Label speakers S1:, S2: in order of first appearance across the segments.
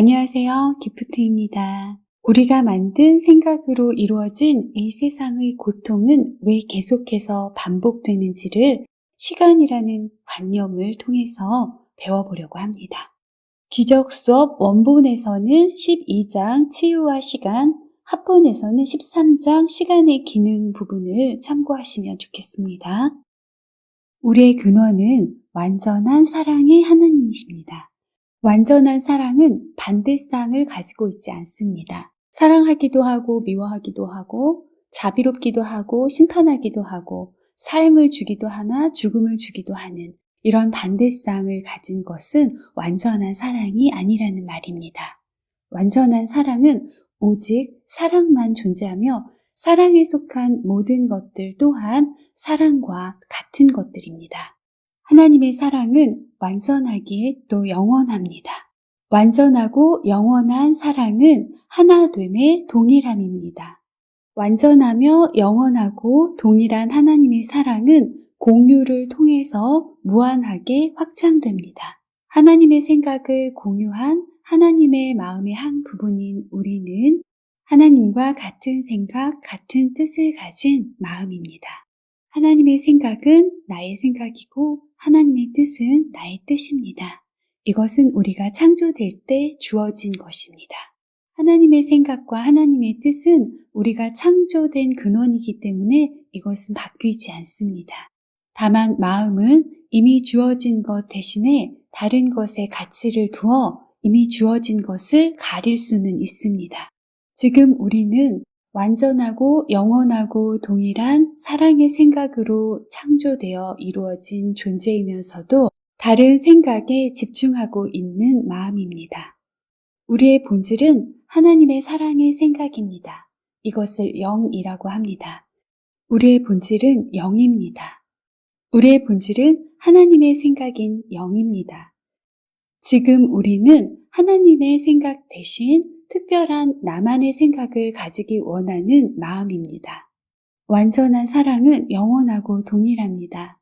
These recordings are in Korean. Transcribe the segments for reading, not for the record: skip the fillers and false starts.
S1: 안녕하세요. 기프트입니다. 우리가 만든 생각으로 이루어진 이 세상의 고통은 왜 계속해서 반복되는지를 시간이라는 관념을 통해서 배워보려고 합니다. 기적 수업 원본에서는 12장 치유와 시간, 합본에서는 13장 시간의 기능 부분을 참고하시면 좋겠습니다. 우리의 근원은 완전한 사랑의 하나님이십니다. 완전한 사랑은 반대쌍을 가지고 있지 않습니다. 사랑하기도 하고 미워하기도 하고 자비롭기도 하고 심판하기도 하고 삶을 주기도 하나 죽음을 주기도 하는 이런 반대쌍을 가진 것은 완전한 사랑이 아니라는 말입니다. 완전한 사랑은 오직 사랑만 존재하며 사랑에 속한 모든 것들 또한 사랑과 같은 것들입니다. 하나님의 사랑은 완전하기에 또 영원합니다. 완전하고 영원한 사랑은 하나됨의 동일함입니다. 완전하며 영원하고 동일한 하나님의 사랑은 공유를 통해서 무한하게 확장됩니다. 하나님의 생각을 공유한 하나님의 마음의 한 부분인 우리는 하나님과 같은 생각, 같은 뜻을 가진 마음입니다. 하나님의 생각은 나의 생각이고 하나님의 뜻은 나의 뜻입니다. 이것은 우리가 창조될 때 주어진 것입니다. 하나님의 생각과 하나님의 뜻은 우리가 창조된 근원이기 때문에 이것은 바뀌지 않습니다. 다만 마음은 이미 주어진 것 대신에 다른 것에 가치를 두어 이미 주어진 것을 가릴 수는 있습니다. 지금 우리는 완전하고 영원하고 동일한 사랑의 생각으로 창조되어 이루어진 존재이면서도 다른 생각에 집중하고 있는 마음입니다. 우리의 본질은 하나님의 사랑의 생각입니다. 이것을 영이라고 합니다. 우리의 본질은 영입니다. 우리의 본질은 하나님의 생각인 영입니다. 지금 우리는 하나님의 생각 대신 특별한 나만의 생각을 가지기 원하는 마음입니다. 완전한 사랑은 영원하고 동일합니다.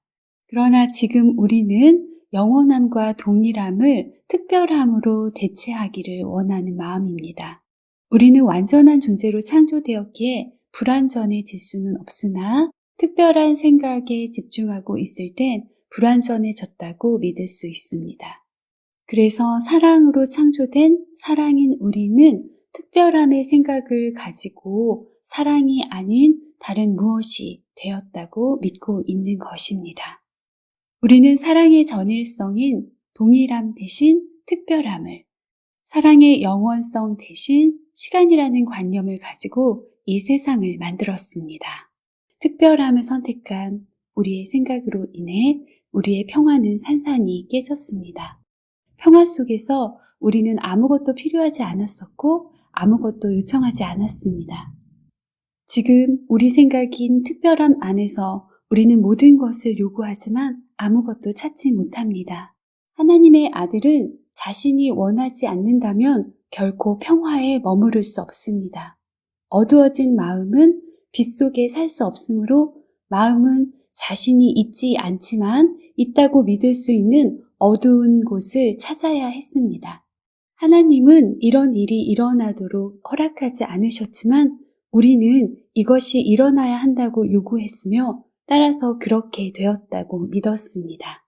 S1: 그러나 지금 우리는 영원함과 동일함을 특별함으로 대체하기를 원하는 마음입니다. 우리는 완전한 존재로 창조되었기에 불완전해질 수는 없으나 특별한 생각에 집중하고 있을 땐 불완전해졌다고 믿을 수 있습니다. 그래서 사랑으로 창조된 사랑인 우리는 특별함의 생각을 가지고 사랑이 아닌 다른 무엇이 되었다고 믿고 있는 것입니다. 우리는 사랑의 전일성인 동일함 대신 특별함을, 사랑의 영원성 대신 시간이라는 관념을 가지고 이 세상을 만들었습니다. 특별함을 선택한 우리의 생각으로 인해 우리의 평화는 산산이 깨졌습니다. 평화 속에서 우리는 아무것도 필요하지 않았었고 아무것도 요청하지 않았습니다. 지금 우리 생각인 특별함 안에서 우리는 모든 것을 요구하지만 아무것도 찾지 못합니다. 하나님의 아들은 자신이 원하지 않는다면 결코 평화에 머무를 수 없습니다. 어두워진 마음은 빛 속에 살 수 없으므로 마음은 자신이 있지 않지만 있다고 믿을 수 있는 어두운 곳을 찾아야 했습니다. 하나님은 이런 일이 일어나도록 허락하지 않으셨지만 우리는 이것이 일어나야 한다고 요구했으며 따라서 그렇게 되었다고 믿었습니다.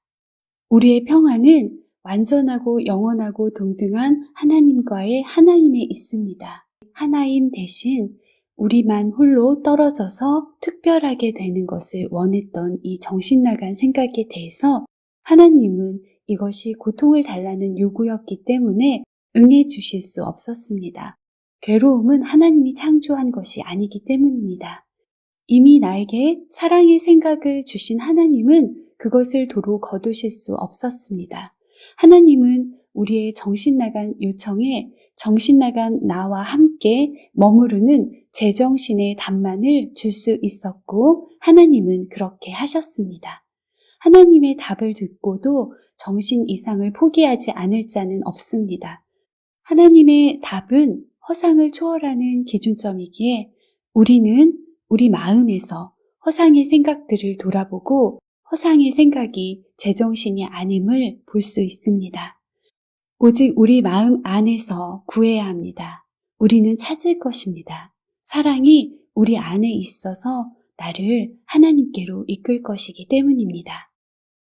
S1: 우리의 평화는 완전하고 영원하고 동등한 하나님과의 하나임에 있습니다. 하나임 대신 우리만 홀로 떨어져서 특별하게 되는 것을 원했던 이 정신나간 생각에 대해서 하나님은 이것이 고통을 달라는 요구였기 때문에 응해 주실 수 없었습니다. 괴로움은 하나님이 창조한 것이 아니기 때문입니다. 이미 나에게 사랑의 생각을 주신 하나님은 그것을 도로 거두실 수 없었습니다. 하나님은 우리의 정신나간 요청에 정신나간 나와 함께 머무르는 제정신의 답만을 줄 수 있었고 하나님은 그렇게 하셨습니다. 하나님의 답을 듣고도 정신 이상을 포기하지 않을 자는 없습니다. 하나님의 답은 허상을 초월하는 기준점이기에 우리는 우리 마음에서 허상의 생각들을 돌아보고 허상의 생각이 제정신이 아님을 볼 수 있습니다. 오직 우리 마음 안에서 구해야 합니다. 우리는 찾을 것입니다. 사랑이 우리 안에 있어서 나를 하나님께로 이끌 것이기 때문입니다.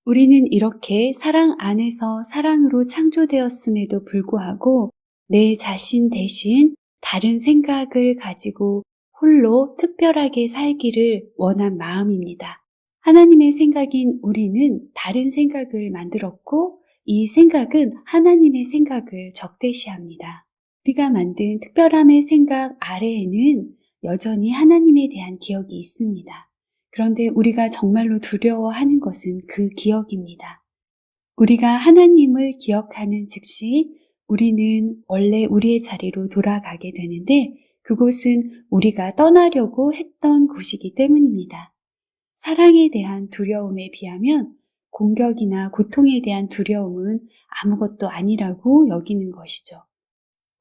S1: 우리는 이렇게 사랑 안에서 사랑으로 창조되었음에도 불구하고 내 자신 대신 다른 생각을 가지고 홀로 특별하게 살기를 원한 마음입니다. 하나님의 생각인 우리는 다른 생각을 만들었고 이 생각은 하나님의 생각을 적대시합니다. 우리가 만든 특별함의 생각 아래에는 여전히 하나님에 대한 기억이 있습니다. 그런데 우리가 정말로 두려워하는 것은 그 기억입니다. 우리가 하나님을 기억하는 즉시 우리는 원래 우리의 자리로 돌아가게 되는데 그곳은 우리가 떠나려고 했던 곳이기 때문입니다. 사랑에 대한 두려움에 비하면 공격이나 고통에 대한 두려움은 아무것도 아니라고 여기는 것이죠.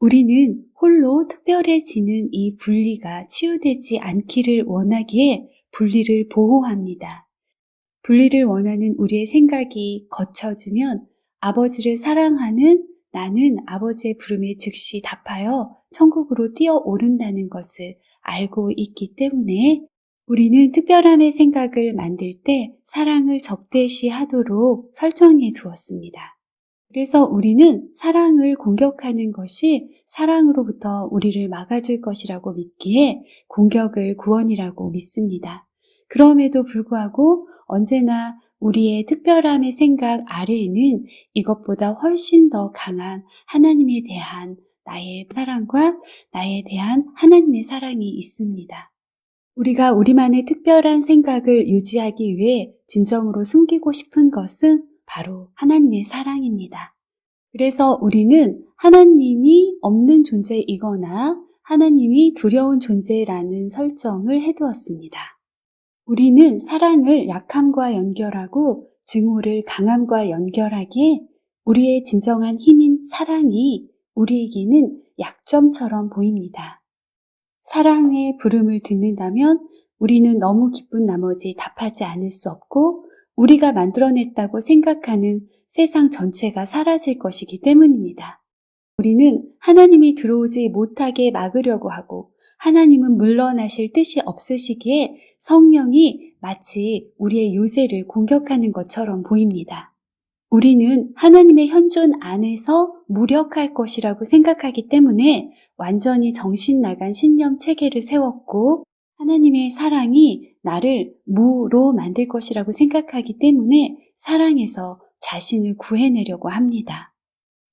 S1: 우리는 홀로 특별해지는 이 분리가 치유되지 않기를 원하기에 분리를 보호합니다. 분리를 원하는 우리의 생각이 거쳐지면 아버지를 사랑하는 나는 아버지의 부름에 즉시 답하여 천국으로 뛰어오른다는 것을 알고 있기 때문에 우리는 특별함의 생각을 만들 때 사랑을 적대시하도록 설정해 두었습니다. 그래서 우리는 사랑을 공격하는 것이 사랑으로부터 우리를 막아줄 것이라고 믿기에 공격을 구원이라고 믿습니다. 그럼에도 불구하고 언제나 우리의 특별함의 생각 아래에는 이것보다 훨씬 더 강한 하나님에 대한 나의 사랑과 나에 대한 하나님의 사랑이 있습니다. 우리가 우리만의 특별한 생각을 유지하기 위해 진정으로 숨기고 싶은 것은 바로 하나님의 사랑입니다. 그래서 우리는 하나님이 없는 존재이거나 하나님이 두려운 존재라는 설정을 해두었습니다. 우리는 사랑을 약함과 연결하고 증오를 강함과 연결하기에 우리의 진정한 힘인 사랑이 우리에게는 약점처럼 보입니다. 사랑의 부름을 듣는다면 우리는 너무 기쁜 나머지 답하지 않을 수 없고 우리가 만들어냈다고 생각하는 세상 전체가 사라질 것이기 때문입니다. 우리는 하나님이 들어오지 못하게 막으려고 하고 하나님은 물러나실 뜻이 없으시기에 성령이 마치 우리의 요새를 공격하는 것처럼 보입니다. 우리는 하나님의 현존 안에서 무력할 것이라고 생각하기 때문에 완전히 정신 나간 신념 체계를 세웠고 하나님의 사랑이 나를 무로 만들 것이라고 생각하기 때문에 사랑에서 자신을 구해내려고 합니다.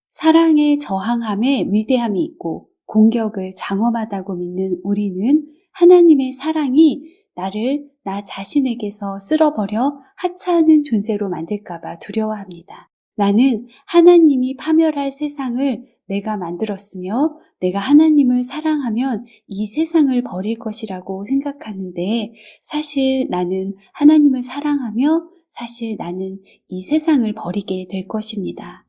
S1: 사랑의 저항함에 위대함이 있고 공격을 장엄하다고 믿는 우리는 하나님의 사랑이 나를 나 자신에게서 쓸어버려 하찮은 존재로 만들까봐 두려워합니다. 나는 하나님이 파멸할 세상을 내가 만들었으며 내가 하나님을 사랑하면 이 세상을 버릴 것이라고 생각하는데 사실 나는 하나님을 사랑하며 사실 나는 이 세상을 버리게 될 것입니다.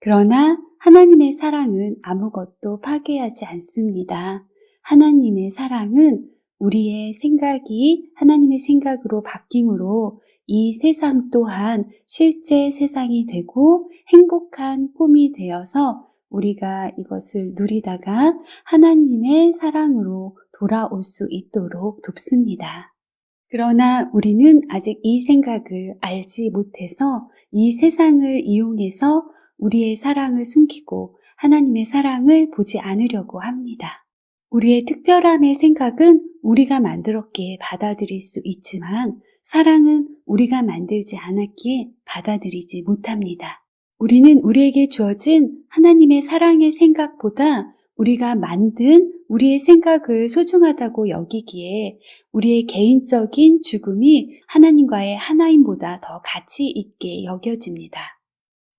S1: 그러나 하나님의 사랑은 아무것도 파괴하지 않습니다. 하나님의 사랑은 우리의 생각이 하나님의 생각으로 바뀜으로 이 세상 또한 실제 세상이 되고 행복한 꿈이 되어서 우리가 이것을 누리다가 하나님의 사랑으로 돌아올 수 있도록 돕습니다. 그러나 우리는 아직 이 생각을 알지 못해서 이 세상을 이용해서 우리의 사랑을 숨기고 하나님의 사랑을 보지 않으려고 합니다. 우리의 특별함의 생각은 우리가 만들었기에 받아들일 수 있지만 사랑은 우리가 만들지 않았기에 받아들이지 못합니다. 우리는 우리에게 주어진 하나님의 사랑의 생각보다 우리가 만든 우리의 생각을 소중하다고 여기기에 우리의 개인적인 죽음이 하나님과의 하나임보다 더 가치 있게 여겨집니다.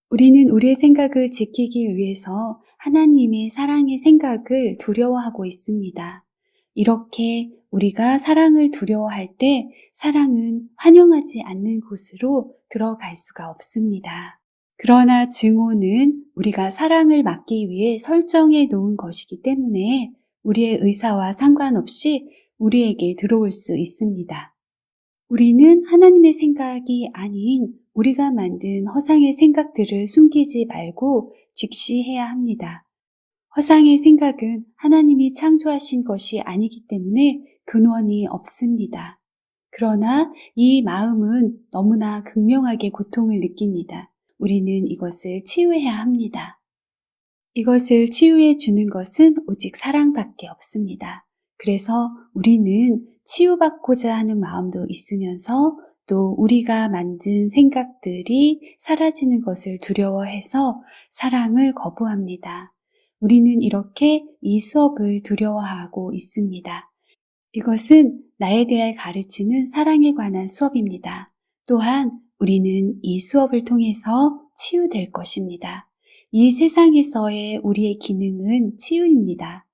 S1: 우리는 우리의 생각을 지키기 위해서 하나님의 사랑의 생각을 두려워하고 있습니다. 이렇게 우리가 사랑을 두려워할 때 사랑은 환영하지 않는 곳으로 들어갈 수가 없습니다. 그러나 증오는 우리가 사랑을 막기 위해 설정해 놓은 것이기 때문에 우리의 의사와 상관없이 우리에게 들어올 수 있습니다. 우리는 하나님의 생각이 아닌 우리가 만든 허상의 생각들을 숨기지 말고 직시해야 합니다. 허상의 생각은 하나님이 창조하신 것이 아니기 때문에 근원이 없습니다. 그러나 이 마음은 너무나 극명하게 고통을 느낍니다. 우리는 이것을 치유해야 합니다. 이것을 치유해 주는 것은 오직 사랑밖에 없습니다. 그래서 우리는 치유받고자 하는 마음도 있으면서 또 우리가 만든 생각들이 사라지는 것을 두려워해서 사랑을 거부합니다. 우리는 이렇게 이 수업을 두려워하고 있습니다. 이것은 나에 대해 가르치는 사랑에 관한 수업입니다. 또한 우리는 이 수업을 통해서 치유될 것입니다. 이 세상에서의 우리의 기능은 치유입니다.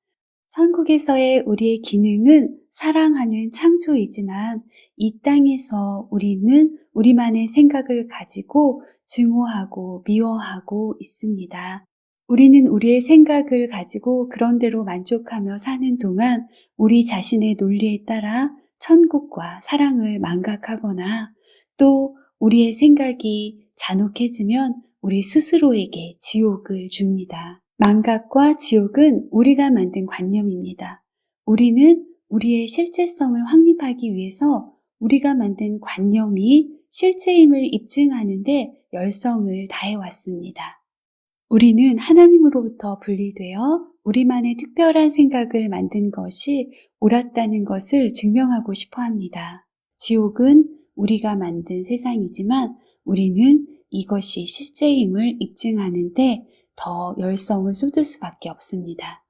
S1: 천국에서의 우리의 기능은 사랑하는 창조이지만 이 땅에서 우리는 우리만의 생각을 가지고 증오하고 미워하고 있습니다. 우리는 우리의 생각을 가지고 그런대로 만족하며 사는 동안 우리 자신의 논리에 따라 천국과 사랑을 망각하거나 또 우리의 생각이 잔혹해지면 우리 스스로에게 지옥을 줍니다. 망각과 지옥은 우리가 만든 관념입니다. 우리는 우리의 실제성을 확립하기 위해서 우리가 만든 관념이 실체임을 입증하는데 열성을 다해왔습니다. 우리는 하나님으로부터 분리되어 우리만의 특별한 생각을 만든 것이 옳았다는 것을 증명하고 싶어 합니다. 지옥은 우리가 만든 세상이지만 우리는 이것이 실제임을 입증하는데 더 열성을 쏟을 수밖에 없습니다.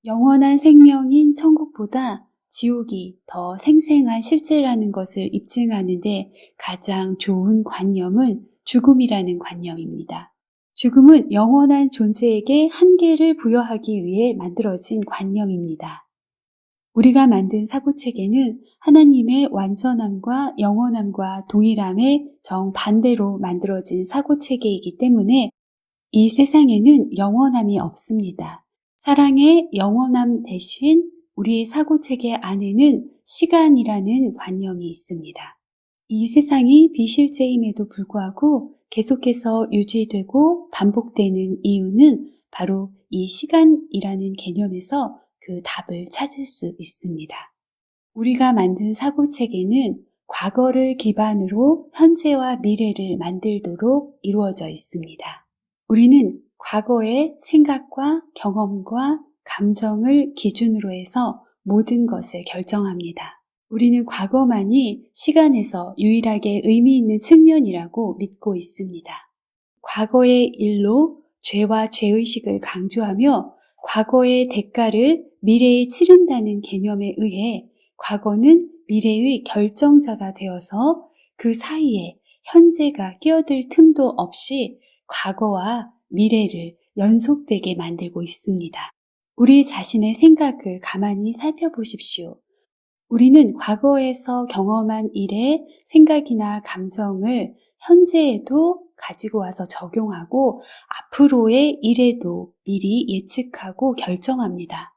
S1: 영원한 생명인 천국보다 지옥이 더 생생한 실제라는 것을 입증하는데 가장 좋은 관념은 죽음이라는 관념입니다. 죽음은 영원한 존재에게 한계를 부여하기 위해 만들어진 관념입니다. 우리가 만든 사고체계는 하나님의 완전함과 영원함과 동일함의 정반대로 만들어진 사고체계이기 때문에 이 세상에는 영원함이 없습니다. 사랑의 영원함 대신 우리의 사고체계 안에는 시간이라는 관념이 있습니다. 이 세상이 비실제임에도 불구하고 계속해서 유지되고 반복되는 이유는 바로 이 시간이라는 개념에서 그 답을 찾을 수 있습니다. 우리가 만든 사고체계는 과거를 기반으로 현재와 미래를 만들도록 이루어져 있습니다. 우리는 과거의 생각과 경험과 감정을 기준으로 해서 모든 것을 결정합니다. 우리는 과거만이 시간에서 유일하게 의미 있는 측면이라고 믿고 있습니다. 과거의 일로 죄와 죄의식을 강조하며 과거의 대가를 미래에 치른다는 개념에 의해 과거는 미래의 결정자가 되어서 그 사이에 현재가 끼어들 틈도 없이 과거와 미래를 연속되게 만들고 있습니다. 우리 자신의 생각을 가만히 살펴보십시오. 우리는 과거에서 경험한 일의 생각이나 감정을 현재에도 가지고 와서 적용하고 앞으로의 일에도 미리 예측하고 결정합니다.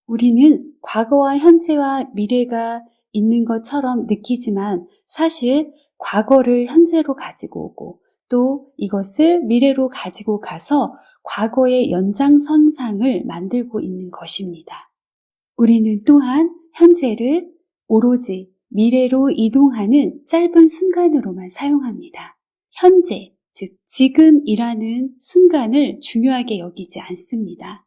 S1: 우리는 과거와 현재와 미래가 있는 것처럼 느끼지만 사실 과거를 현재로 가지고 오고 또 이것을 미래로 가지고 가서 과거의 연장선상을 만들고 있는 것입니다. 우리는 또한 현재를 오로지 미래로 이동하는 짧은 순간으로만 사용합니다. 현재, 즉 지금이라는 순간을 중요하게 여기지 않습니다.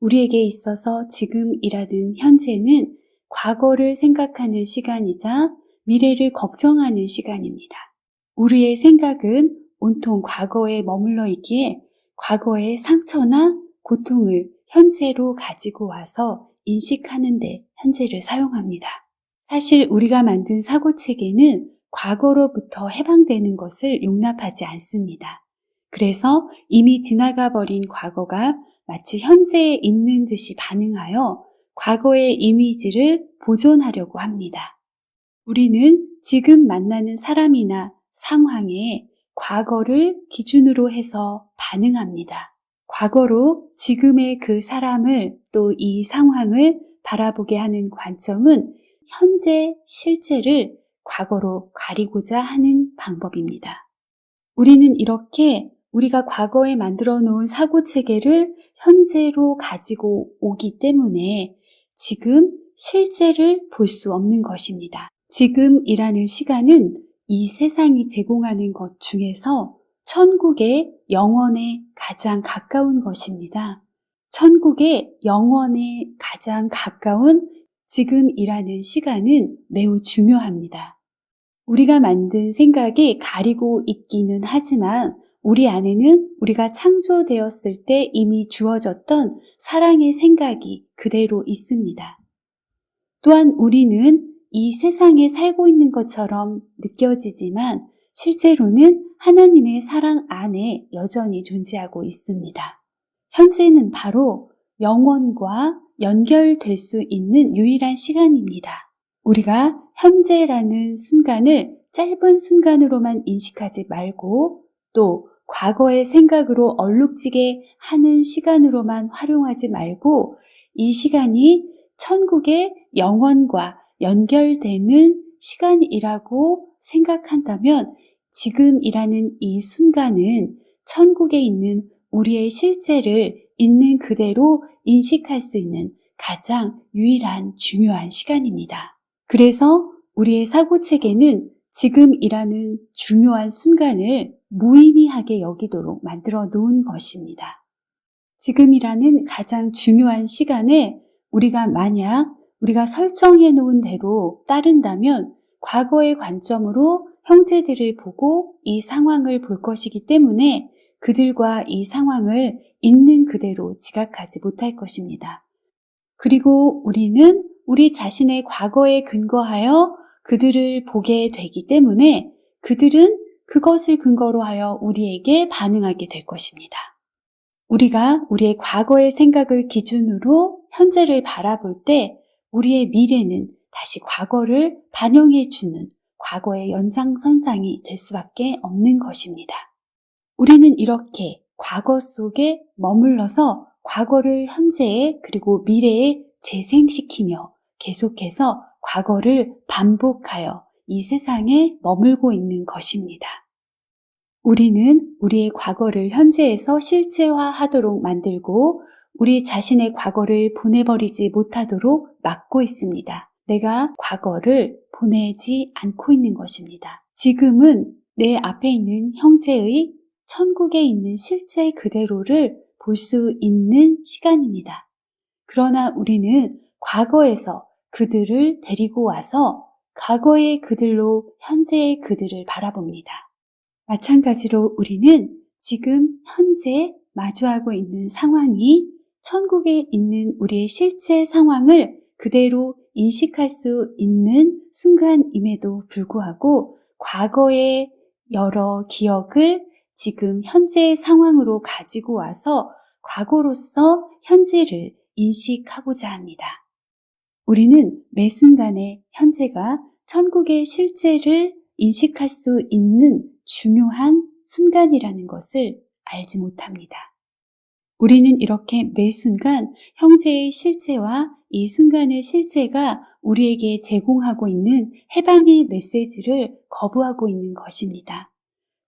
S1: 우리에게 있어서 지금이라는 현재는 과거를 생각하는 시간이자 미래를 걱정하는 시간입니다. 우리의 생각은 온통 과거에 머물러 있기에 과거의 상처나 고통을 현재로 가지고 와서 인식하는데 현재를 사용합니다. 사실 우리가 만든 사고체계는 과거로부터 해방되는 것을 용납하지 않습니다. 그래서 이미 지나가 버린 과거가 마치 현재에 있는 듯이 반응하여 과거의 이미지를 보존하려고 합니다. 우리는 지금 만나는 사람이나 상황에 과거를 기준으로 해서 반응합니다. 과거로 지금의 그 사람을 또 이 상황을 바라보게 하는 관점은 현재 실제를 과거로 가리고자 하는 방법입니다. 우리는 이렇게 우리가 과거에 만들어 놓은 사고 체계를 현재로 가지고 오기 때문에 지금 실제를 볼 수 없는 것입니다. 지금이라는 시간은 이 세상이 제공하는 것 중에서 천국의 영원에 가장 가까운 것입니다. 천국의 영원에 가장 가까운 지금이라는 시간은 매우 중요합니다. 우리가 만든 생각이 가리고 있기는 하지만 우리 안에는 우리가 창조되었을 때 이미 주어졌던 사랑의 생각이 그대로 있습니다. 또한 우리는 이 세상에 살고 있는 것처럼 느껴지지만 실제로는 하나님의 사랑 안에 여전히 존재하고 있습니다. 현재는 바로 영원과 연결될 수 있는 유일한 시간입니다. 우리가 현재라는 순간을 짧은 순간으로만 인식하지 말고 또 과거의 생각으로 얼룩지게 하는 시간으로만 활용하지 말고 이 시간이 천국의 영원과 연결되는 시간이라고 생각한다면 지금이라는 이 순간은 천국에 있는 우리의 실제를 있는 그대로 인식할 수 있는 가장 유일한 중요한 시간입니다. 그래서 우리의 사고체계는 지금이라는 중요한 순간을 무의미하게 여기도록 만들어 놓은 것입니다. 지금이라는 가장 중요한 시간에 우리가 만약 우리가 설정해 놓은 대로 따른다면 과거의 관점으로 형제들을 보고 이 상황을 볼 것이기 때문에 그들과 이 상황을 있는 그대로 지각하지 못할 것입니다. 그리고 우리는 우리 자신의 과거에 근거하여 그들을 보게 되기 때문에 그들은 그것을 근거로 하여 우리에게 반응하게 될 것입니다. 우리가 우리의 과거의 생각을 기준으로 현재를 바라볼 때 우리의 미래는 다시 과거를 반영해 주는 과거의 연장선상이 될 수밖에 없는 것입니다. 우리는 이렇게 과거 속에 머물러서 과거를 현재에 그리고 미래에 재생시키며 계속해서 과거를 반복하여 이 세상에 머물고 있는 것입니다. 우리는 우리의 과거를 현재에서 실제화하도록 만들고 우리 자신의 과거를 보내버리지 못하도록 막고 있습니다. 내가 과거를 보내지 않고 있는 것입니다. 지금은 내 앞에 있는 형제의 천국에 있는 실제 그대로를 볼 수 있는 시간입니다. 그러나 우리는 과거에서 그들을 데리고 와서 과거의 그들로 현재의 그들을 바라봅니다. 마찬가지로 우리는 지금 현재 마주하고 있는 상황이 천국에 있는 우리의 실제 상황을 그대로 인식할 수 있는 순간임에도 불구하고 과거의 여러 기억을 지금 현재의 상황으로 가지고 와서 과거로서 현재를 인식하고자 합니다. 우리는 매 순간의 현재가 천국의 실제를 인식할 수 있는 중요한 순간이라는 것을 알지 못합니다. 우리는 이렇게 매 순간 형제의 실제와 이 순간의 실제가 우리에게 제공하고 있는 해방의 메시지를 거부하고 있는 것입니다.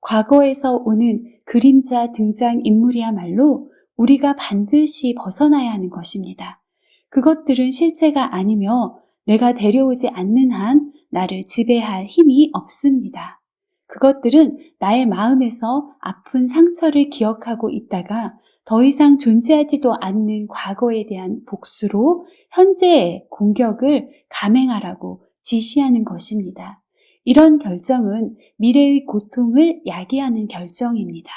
S1: 과거에서 오는 그림자 등장 인물이야말로 우리가 반드시 벗어나야 하는 것입니다. 그것들은 실제가 아니며 내가 데려오지 않는 한 나를 지배할 힘이 없습니다. 그것들은 나의 마음에서 아픈 상처를 기억하고 있다가 더 이상 존재하지도 않는 과거에 대한 복수로 현재의 공격을 감행하라고 지시하는 것입니다. 이런 결정은 미래의 고통을 야기하는 결정입니다.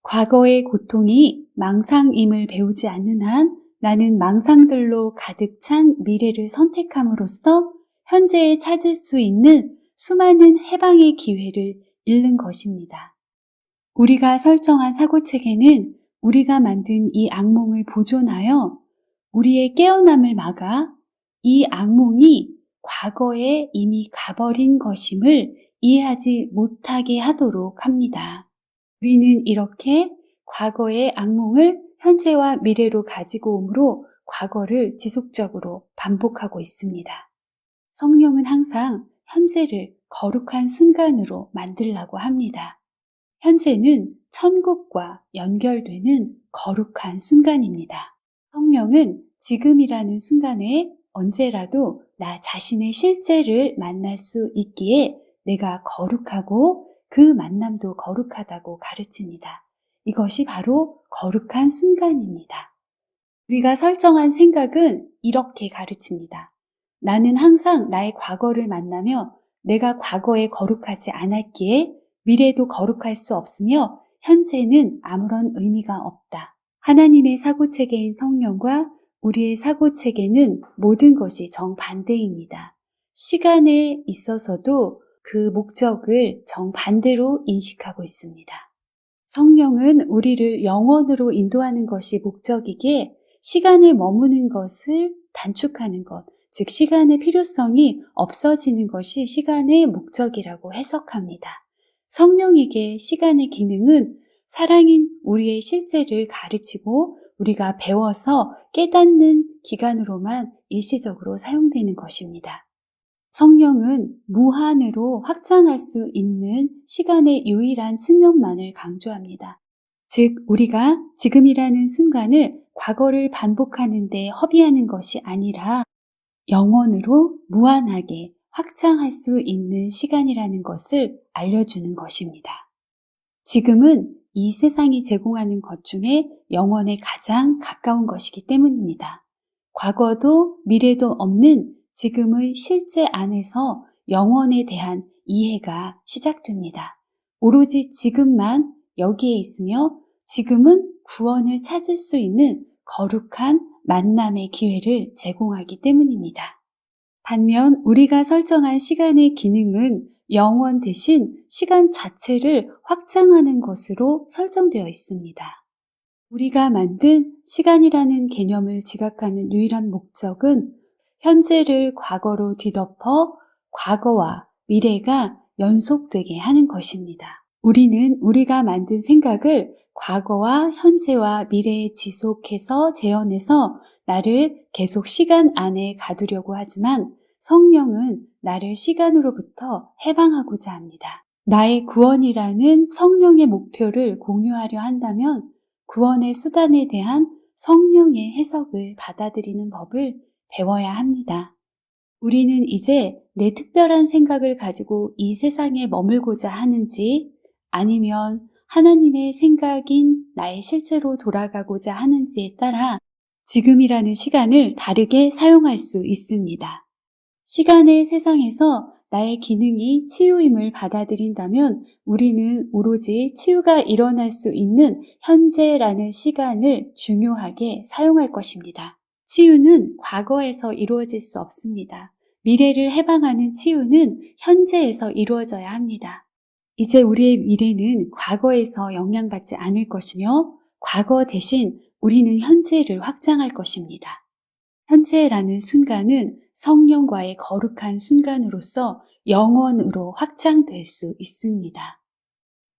S1: 과거의 고통이 망상임을 배우지 않는 한 나는 망상들로 가득 찬 미래를 선택함으로써 현재에 찾을 수 있는 수많은 해방의 기회를 잃는 것입니다. 우리가 설정한 사고체계는 우리가 만든 이 악몽을 보존하여 우리의 깨어남을 막아 이 악몽이 과거에 이미 가버린 것임을 이해하지 못하게 하도록 합니다. 우리는 이렇게 과거의 악몽을 현재와 미래로 가지고 오므로 과거를 지속적으로 반복하고 있습니다. 성령은 항상 현재를 거룩한 순간으로 만들라고 합니다. 현재는 천국과 연결되는 거룩한 순간입니다. 성령은 지금이라는 순간에 언제라도 나 자신의 실제를 만날 수 있기에 내가 거룩하고 그 만남도 거룩하다고 가르칩니다. 이것이 바로 거룩한 순간입니다. 우리가 설정한 생각은 이렇게 가르칩니다. 나는 항상 나의 과거를 만나며 내가 과거에 거룩하지 않았기에 미래도 거룩할 수 없으며 현재는 아무런 의미가 없다. 하나님의 사고체계인 성령과 우리의 사고체계는 모든 것이 정반대입니다. 시간에 있어서도 그 목적을 정반대로 인식하고 있습니다. 성령은 우리를 영원으로 인도하는 것이 목적이기에 시간에 머무는 것을 단축하는 것, 즉 시간의 필요성이 없어지는 것이 시간의 목적이라고 해석합니다. 성령에게 시간의 기능은 사랑인 우리의 실제를 가르치고 우리가 배워서 깨닫는 기간으로만 일시적으로 사용되는 것입니다. 성령은 무한으로 확장할 수 있는 시간의 유일한 측면만을 강조합니다. 즉, 우리가 지금이라는 순간을 과거를 반복하는 데 허비하는 것이 아니라 영원으로 무한하게 확장할 수 있는 시간이라는 것을 알려주는 것입니다. 지금은 이 세상이 제공하는 것 중에 영원에 가장 가까운 것이기 때문입니다. 과거도 미래도 없는 지금의 실제 안에서 영원에 대한 이해가 시작됩니다. 오로지 지금만 여기에 있으며 지금은 구원을 찾을 수 있는 거룩한 만남의 기회를 제공하기 때문입니다. 반면 우리가 설정한 시간의 기능은 영원 대신 시간 자체를 확장하는 것으로 설정되어 있습니다. 우리가 만든 시간이라는 개념을 지각하는 유일한 목적은 현재를 과거로 뒤덮어 과거와 미래가 연속되게 하는 것입니다. 우리는 우리가 만든 생각을 과거와 현재와 미래에 지속해서 재현해서 나를 계속 시간 안에 가두려고 하지만 성령은 나를 시간으로부터 해방하고자 합니다. 나의 구원이라는 성령의 목표를 공유하려 한다면 구원의 수단에 대한 성령의 해석을 받아들이는 법을 배워야 합니다. 우리는 이제 내 특별한 생각을 가지고 이 세상에 머물고자 하는지 아니면 하나님의 생각인 나의 실제로 돌아가고자 하는지에 따라 지금이라는 시간을 다르게 사용할 수 있습니다. 시간의 세상에서 나의 기능이 치유임을 받아들인다면 우리는 오로지 치유가 일어날 수 있는 현재라는 시간을 중요하게 사용할 것입니다. 치유는 과거에서 이루어질 수 없습니다. 미래를 해방하는 치유는 현재에서 이루어져야 합니다. 이제 우리의 미래는 과거에서 영향받지 않을 것이며 과거 대신 우리는 현재를 확장할 것입니다. 현재라는 순간은 성령과의 거룩한 순간으로서 영원으로 확장될 수 있습니다.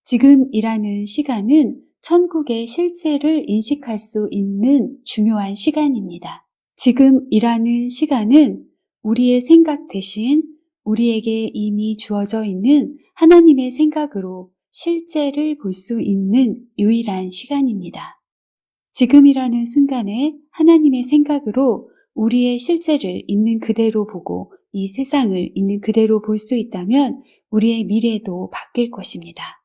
S1: 지금이라는 시간은 천국의 실제를 인식할 수 있는 중요한 시간입니다. 지금이라는 시간은 우리의 생각 대신 우리에게 이미 주어져 있는 하나님의 생각으로 실제를 볼 수 있는 유일한 시간입니다. 지금이라는 순간에 하나님의 생각으로 우리의 실제를 있는 그대로 보고 이 세상을 있는 그대로 볼 수 있다면 우리의 미래도 바뀔 것입니다.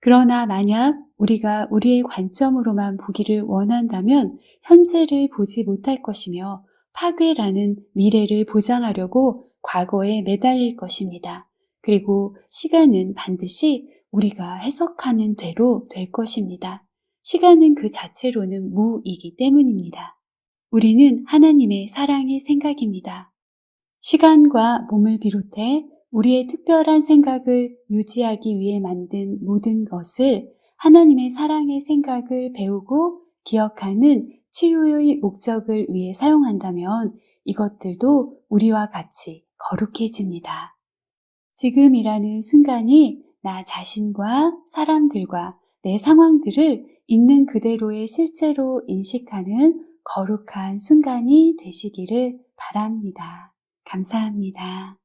S1: 그러나 만약 우리가 우리의 관점으로만 보기를 원한다면 현재를 보지 못할 것이며 파괴라는 미래를 보장하려고 과거에 매달릴 것입니다. 그리고 시간은 반드시 우리가 해석하는 대로 될 것입니다. 시간은 그 자체로는 무이기 때문입니다. 우리는 하나님의 사랑의 생각입니다. 시간과 몸을 비롯해 우리의 특별한 생각을 유지하기 위해 만든 모든 것을 하나님의 사랑의 생각을 배우고 기억하는 치유의 목적을 위해 사용한다면 이것들도 우리와 같이 거룩해집니다. 지금이라는 순간이 나 자신과 사람들과 내 상황들을 있는 그대로의 실제로 인식하는 거룩한 순간이 되시기를 바랍니다. 감사합니다.